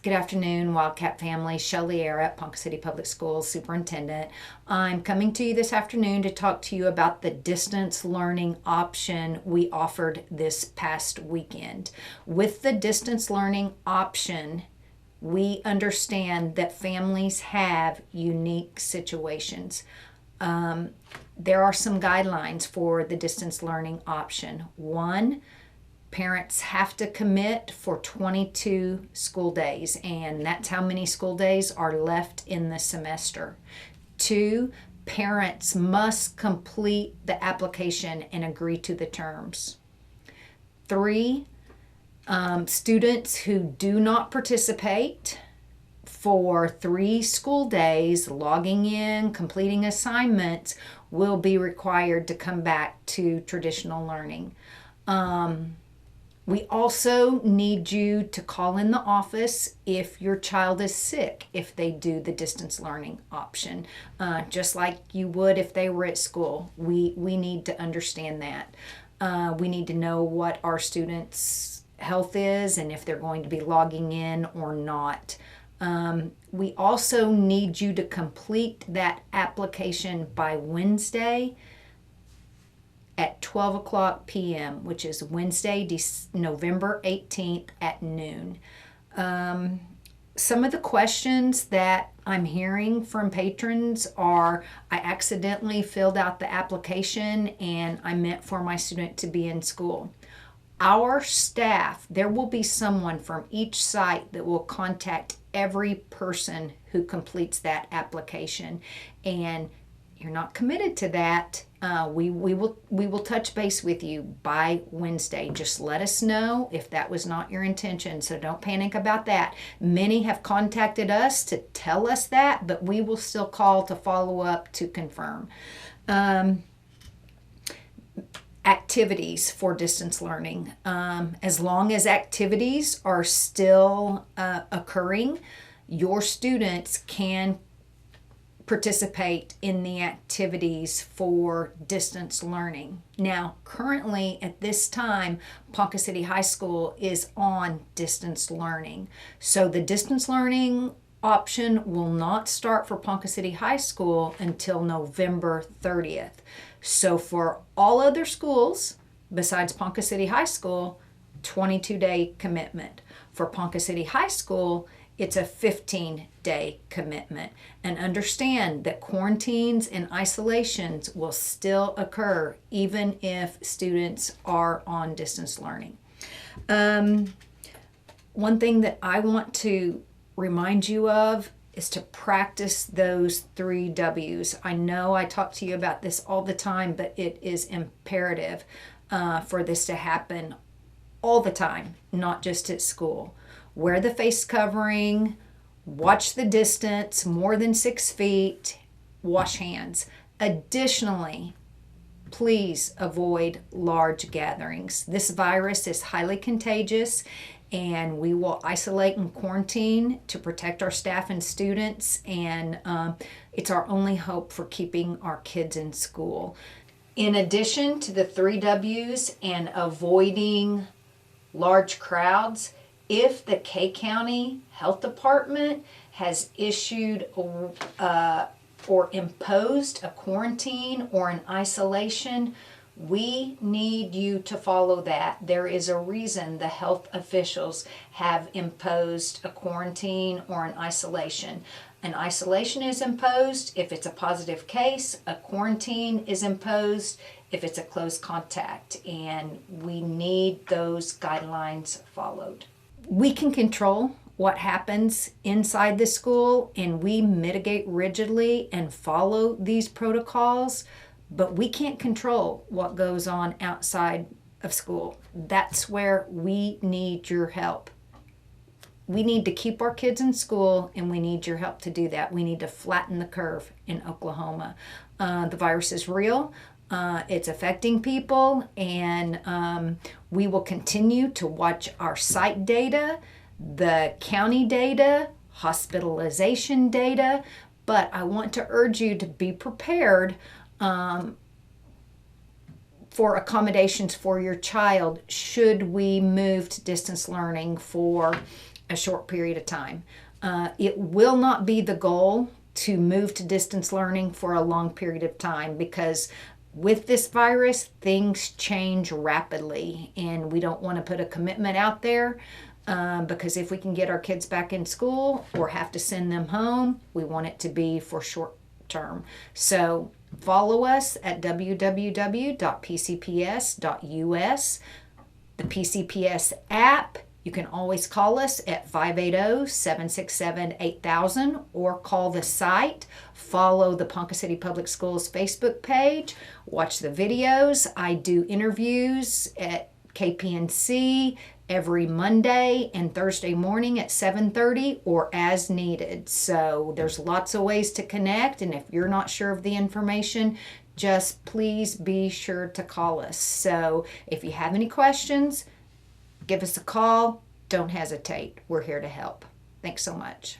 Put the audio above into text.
Good afternoon, Wildcat family. Shelley, Arrott, Ponca City Public Schools Superintendent. I'm coming to you this afternoon to talk to you about the distance learning option we offered this past weekend. With the distance learning option, we understand that families have unique situations. There are some guidelines for the distance learning option. One, parents have to commit for 22 school days, and that's how many school days are left in the semester. Two, parents must complete the application and agree to the terms. Three, students who do not participate for 3 school days, logging in, completing assignments, will be required to come back to traditional learning. We also need you to call in the office if your child is sick, if they do the distance learning option, just like you would if they were at school. We need to understand that. We need to know what our students' health is and if they're going to be logging in or not. We also need you to complete that application by Wednesday at 12 o'clock p.m., which is Wednesday, November 18th at noon. Some of the questions that I'm hearing from patrons are, I accidentally filled out the application and I meant for my student to be in school. Our staff, there will be someone from each site that will contact every person who completes that application. And you're not committed to that, we will touch base with you by Wednesday. Just let us know if that was not your intention, so don't panic about that. Many have contacted us to tell us that, but we will still call to follow up to confirm. Activities for distance learning. As long as activities are still occurring, your students can participate in the activities for distance learning. Now, currently at this time, Ponca City High School is on distance learning. So the distance learning option will not start for Ponca City High School until November 30th. So for all other schools besides Ponca City High School, 22-day commitment. For Ponca City High School, it's a 15-day commitment. And understand that quarantines and isolations will still occur even if students are on distance learning. One thing that I want to remind you of is to practice those 3 W's. I know I talk to you about this all the time, but it is imperative for this to happen all the time, not just at school. Wear the face covering, watch the distance, more than 6 feet, wash hands. Additionally, please avoid large gatherings. This virus is highly contagious, and we will isolate and quarantine to protect our staff and students, and it's our only hope for keeping our kids in school. In addition to the 3 W's and avoiding large crowds, if the K County Health Department has issued or imposed a quarantine or an isolation, we need you to follow that. There is a reason the health officials have imposed a quarantine or an isolation. An isolation is imposed if it's a positive case. A quarantine is imposed if it's a close contact, and we need those guidelines followed. We can control what happens inside the school, and we mitigate rigidly and follow these protocols, but we can't control what goes on outside of school. That's where we need your help. We need to keep our kids in school, and we need your help to do that. We need to flatten the curve in Oklahoma. The virus is real. It's affecting people, and we will continue to watch our site data, the county data, hospitalization data, but I want to urge you to be prepared for accommodations for your child should we move to distance learning for a short period of time. It will not be the goal to move to distance learning for a long period of time, because with this virus, things change rapidly, and we don't want to put a commitment out there, because if we can get our kids back in school or have to send them home, we want it to be for short term. So follow us at www.pcps.us, the PCPS app. You can always call us at 580-767-8000 or call the site. Follow the Ponca City Public Schools Facebook page. Watch the videos. I do interviews at KPNC every Monday and Thursday morning at 7:30 or as needed. So there's lots of ways to connect, and if you're not sure of the information, just please be sure to call us. So if you have any questions, give us a call. Don't hesitate. We're here to help. Thanks so much.